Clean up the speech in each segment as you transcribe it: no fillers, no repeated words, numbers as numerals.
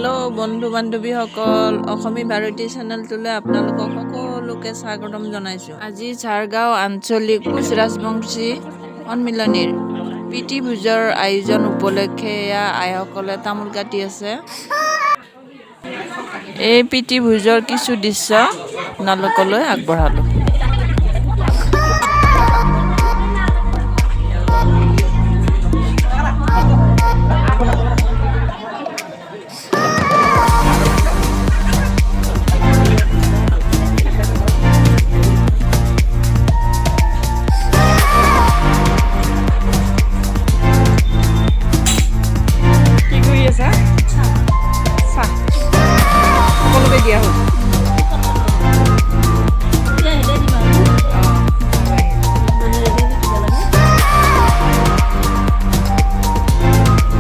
Hello' বন্ধু বান্ধৱীসকল, অসমী ভাৰতী চেনেলটোলৈ আপোনালোকক সকলোকে স্বাগতম জনাইছোঁ। আজি ঝাৰগাঁও আঞ্চলিক কোচ ৰাজবংশী সন্মিলনীৰ প্ৰীতি ভোজৰ আয়োজন উপলক্ষে এয়া আইসকলে তামোল কাটি আছে। এই প্ৰীতি ভোজৰ কিছু দৃশ্য আপোনালোকলৈ আগবঢ়ালোঁ। সকলোকে দিয়া হ'ল।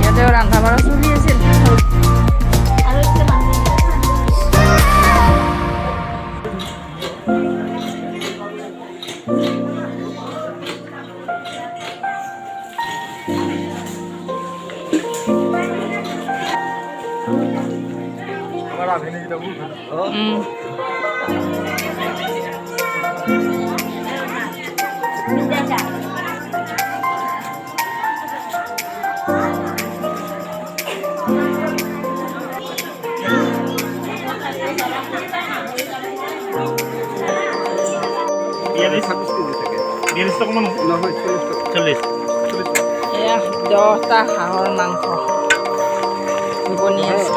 ইয়াতে ৰন্ধা বঢ়া চলি আছিল। এয়া 10টা হাঁহৰ মাংস বনি আছে।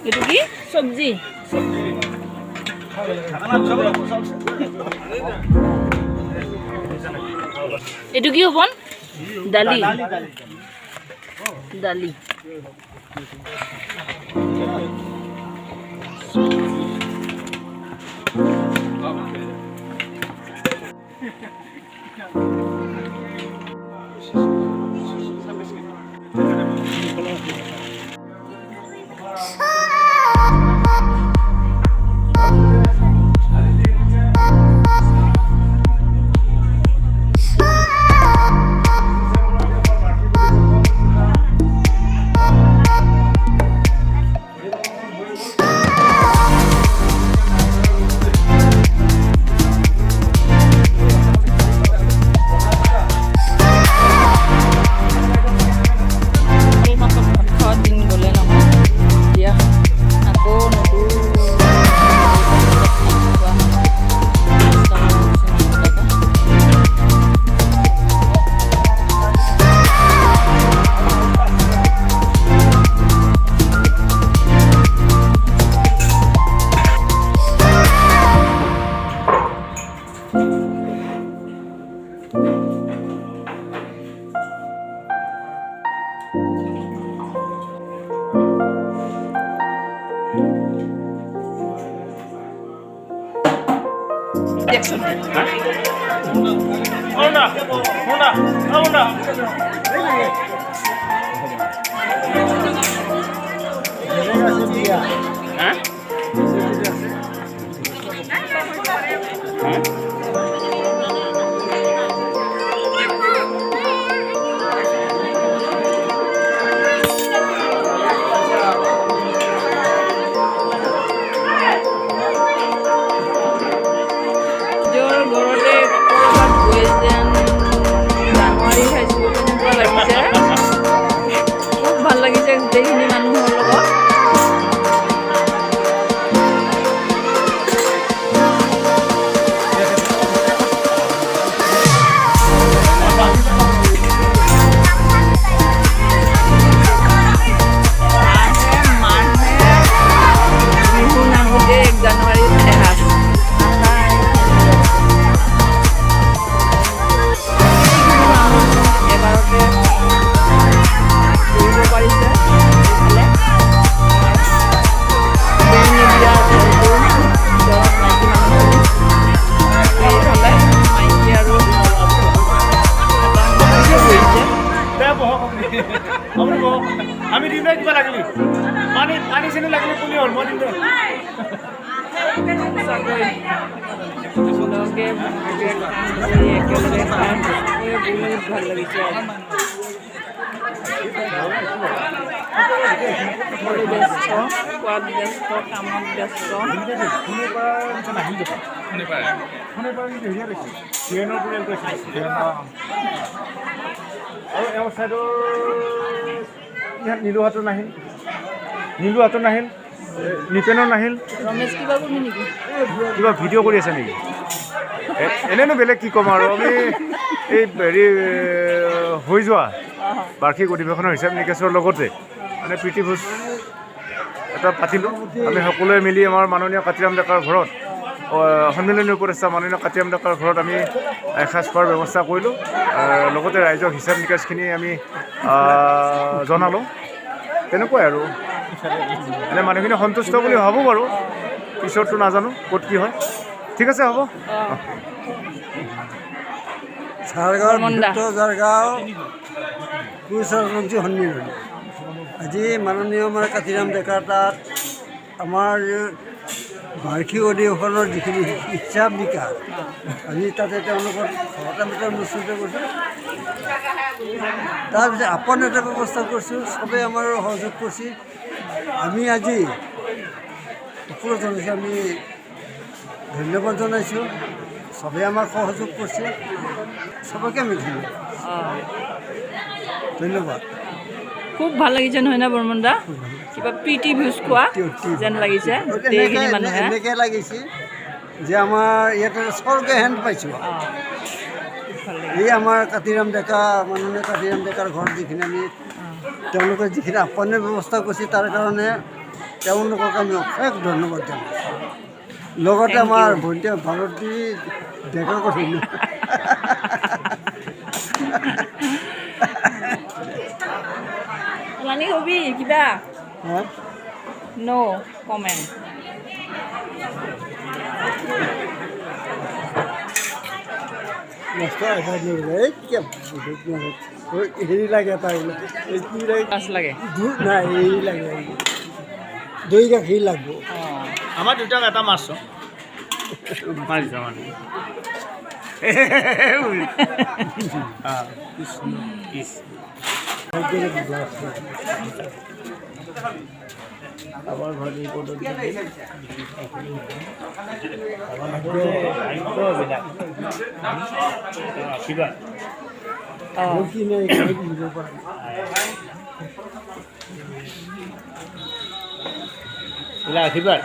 itu কি সবজি itu কি হবন দালি দালি Januari 20 লাগিছে পানী চেনি লাগিলে পুলি হ'ল মই দিম দে সঁচাকৈ লগে ভাগে কাম কৰি একেলগে খাই বহুত ভাল লাগিছে সকলো ব্যস্ত খোৱাত ব্যস্ত কামত ব্যস্ত আৰু এওঁ চাইডৰ ইয়াত নীলুহাটো নাহিল নিপেনৰ নাহিল ৰমেশ কিবা কৰিবি নেকি কিবা ভিডিঅ' কৰি আছে নেকি এনেনো বেলেগ কি ক'ম আৰু আমি এই হেৰি হৈ যোৱা বাৰ্ষিক অধিৱেশনৰ হিচাপ নিকাচৰ লগতে মানে প্ৰীতিভোজ এটা পাতিলোঁ আমি সকলোৱে মিলি আমাৰ মাননীয় কাতিৰাম ডেকাৰ ঘৰত সন্মিলনী উপদেষ্টা মাননীয় কাতিৰাম ডেকাৰ ঘৰত আমি এসাঁজ খোৱাৰ ব্যৱস্থা কৰিলোঁ লগতে ৰাইজক হিচাপ নিকাচখিনি আমি জনালোঁ তেনেকুৱাই আৰু এনে মানুহখিনি সন্তুষ্ট বুলি ভাবোঁ বাৰু পিছততো নাজানো ক'ত কি হয় ঠিক আছে হ'ব ঝাৰগাঁও কুচৰপঞ্চী সন্মিলন আজি মাননীয় আমাৰ কাতিৰাম ডেকাৰ তাত আমাৰ বাৰ্ষিক অধিৱেশনৰ যিখিনি হিচাপ নিকাচ আমি তাতে তেওঁলোকৰ ঘৰতে অনুষ্ঠিত কৰিছোঁ তাৰপিছত আপন এটা ব্যৱস্থা কৰিছোঁ চবেই আমাৰ সহযোগ কৰিছে আমি আজি সকলো জনাইছোঁ আমি ধন্যবাদ জনাইছোঁ চবেই আমাক সহযোগ কৰিছে চবকে আমি ধন্যবাদ খুব ভাল লাগিছে নহয় না বৰ্মন দা কিবা প্ৰীতি ভোজ খোৱা যেন লাগিছে গোটেইখিনি মানুহে এনেকৈ লাগিছে যে আমাৰ ইয়াতে স্বৰ্গ হেন পাইছোঁ এই আমাৰ কাতিৰাম ডেকা মাননীয় কাতিৰাম ডেকাৰ ঘৰত যিখিনি আমি তেওঁলোকে যিখিনি আপনে ব্যৱস্থা কৰিছে তাৰ কাৰণে তেওঁলোকক আমি অশেষ ধন্যবাদ জনাইছোঁ লগতে আমাৰ ভণ্টি ভাৰতী ডেকাকো ধন্যবাদ মানি হবি কিবা হা নো কমেণ্ট হেৰি লাগে তাৰ লাগে নাই হেৰি লাগে দৈ গাখীৰ লাগিব আমাৰ দুটাক এটা মাৰছোঁ মাৰিছোঁ মানে আমাৰ ঘৰত এই আশীৰ্বাদ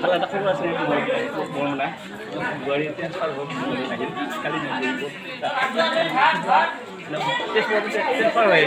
খালা এটা খবৰ আছে বৰমলা বোৱাৰী ট্ৰেন্সফাৰ হ'ল কালি ট্ৰেন্সফাৰ হয়